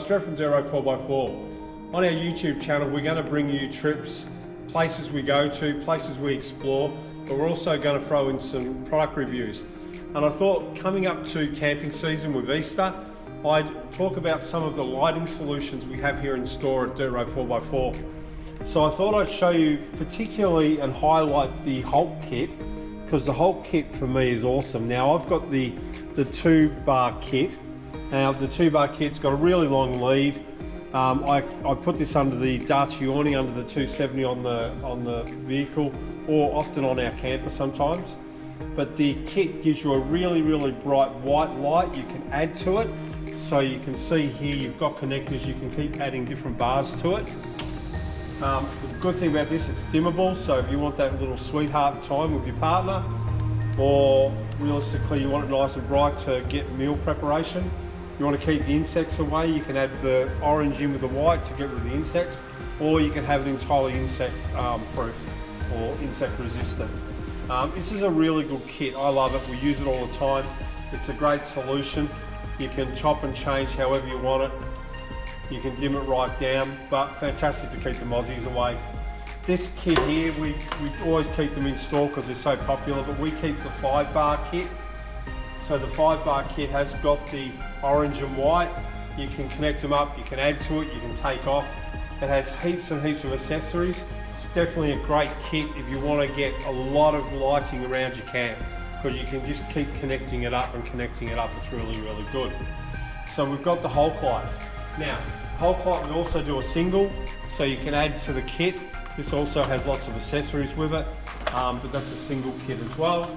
straight from Darche 4x4. On our YouTube channel, we're going to bring you trips, places we go to, places we explore, but we're also going to throw in some product reviews. And I thought, coming up to camping season with Easter, I'd talk about some of the lighting solutions we have here in store at Darche 4x4. So I thought I'd show you particularly and highlight the Hulk kit, because the Hulk kit for me is awesome. Now I've got the 2-bar kit. Now the 2-bar kit's got a really long lead. I put this under the Dachi awning, under the 270 on the vehicle, or often on our camper sometimes. But the kit gives you a really bright white light you can add to it. So you can see here you've got connectors, you can keep adding different bars to it. The good thing about this, it's dimmable, so if you want that little sweetheart time with your partner, or realistically you want it nice and bright to get meal preparation, you want to keep the insects away, you can add the orange in with the white to get rid of the insects, or you can have it entirely insect proof or insect resistant. This is a really good kit. I love it. We use it all the time. It's a great solution. You can chop and change however you want it. You can dim it right down, but fantastic to keep the mozzies away. This kit here, we always keep them in store because they're so popular, but we keep the 5-bar kit. So the 5-bar kit has got the orange and white. You can connect them up, you can add to it, you can take off. It has heaps and heaps of accessories. It's definitely a great kit if you want to get a lot of lighting around your camp, because you can just keep connecting it up and connecting it up. It's really good. So we've got the Hulk light. Now, Hulk light, we also do a single, so you can add to the kit. This also has lots of accessories with it, but that's a single kit as well.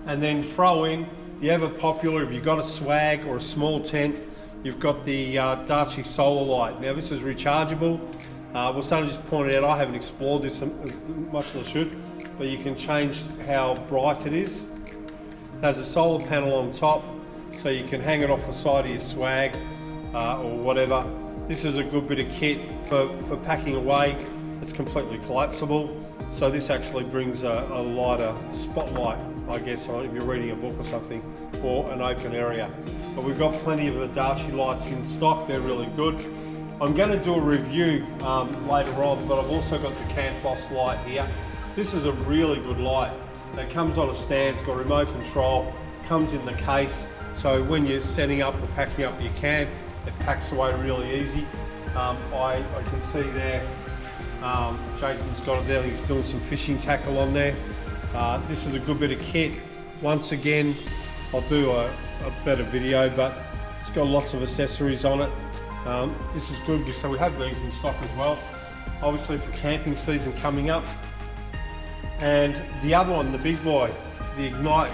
And then throw in the ever popular, if you've got a swag or a small tent, you've got the Dachi solar light. Now this is rechargeable. Well, someone just pointed out, I haven't explored this as much as I should, but you can change how bright it is. It has a solar panel on top, so you can hang it off the side of your swag or whatever. This is a good bit of kit for packing away. It's completely collapsible, so this actually brings a lighter spotlight, I guess, if you're reading a book or something, or an open area. But we've got plenty of the Darche lights in stock. They're really good. I'm going to do a review later on, but I've also got the Campboss light here. This is a really good light. It comes on a stand, it's got remote control, comes in the case, so when you're setting up or packing up your camp, it packs away really easy. I can see there, Jason's got it there, he's doing some fishing tackle on there. This is a good bit of kit. Once again, I'll do a better video, but it's got lots of accessories on it. This is good, so we have these in stock as well, obviously for camping season coming up. And the other one, the big boy, the Ignite,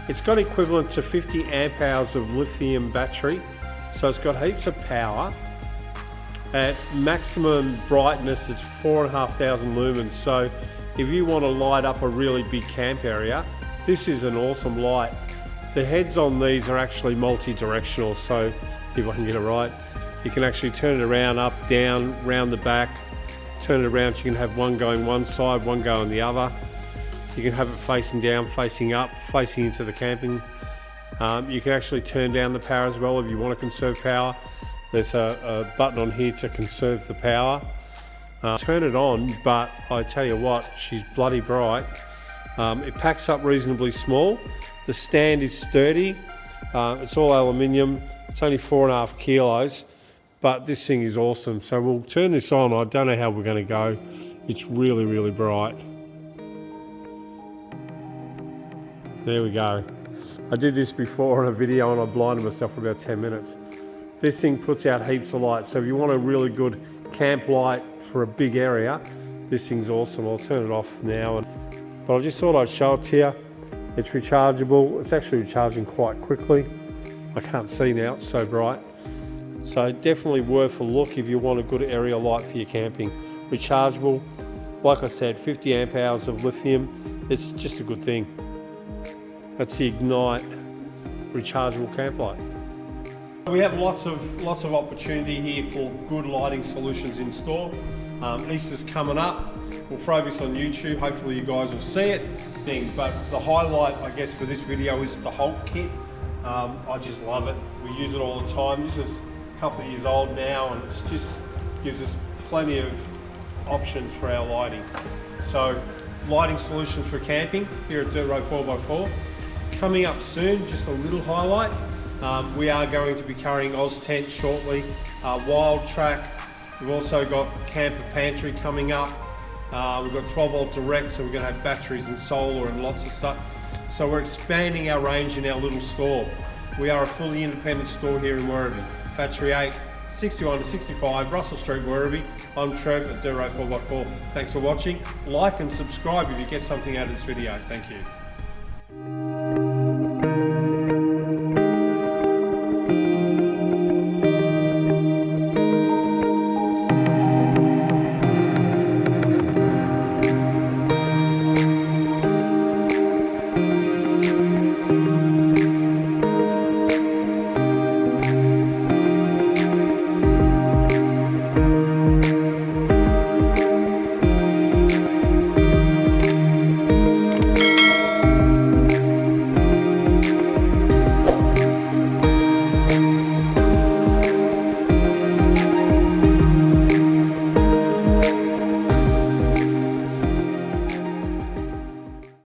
it's got equivalent to 50 amp hours of lithium battery, so it's got heaps of power. At maximum brightness, it's 4,500 lumens, so if you want to light up a really big camp area, this is an awesome light. The heads on these are actually multi-directional, so if I can get it right, you can actually turn it around, up, down, round the back, turn it around, you can have one going one side, one going the other. You can have it facing down, facing up, facing into the camping. You can actually turn down the power as well if you want to conserve power. There's a button on here to conserve the power. Turn it on, but I tell you what, she's bloody bright. It packs up reasonably small. The stand is sturdy. It's all aluminium. It's only 4.5 kilos. But this thing is awesome. So we'll turn this on. I don't know how we're going to go. It's really bright. There we go. I did this before on a video and I blinded myself for about 10 minutes. This thing puts out heaps of light. So if you want a really good camp light for a big area, this thing's awesome. I'll turn it off now. But I just thought I'd show it to you. It's rechargeable. It's actually recharging quite quickly. I can't see now, it's so bright. So definitely worth a look if you want a good area light for your camping. Rechargeable, like I said, 50 amp hours of lithium. It's just a good thing. That's the Ignite rechargeable camp light. We have lots of opportunity here for good lighting solutions in store. Easter's coming up. We'll throw this on YouTube. Hopefully you guys will see it. But the highlight, I guess, for this video is the Hulk kit. I just love it. We use it all the time. This is a couple of years old now, and it's just gives us plenty of options for our lighting. So, lighting solutions for camping here at Dirt Road 4x4. Coming up soon, just a little highlight. We are going to be carrying Oz Tent shortly, Wild Track. We've also got Camper Pantry coming up. We've got 12 volt direct, so we're going to have batteries and solar and lots of stuff. So we're expanding our range in our little store. We are a fully independent store here in Werribee. Factory 8, 61 to 65, Russell Street, Werribee. I'm Trev at Dirt Road 4x4. Thanks for watching. Like and subscribe if you get something out of this video. Thank you.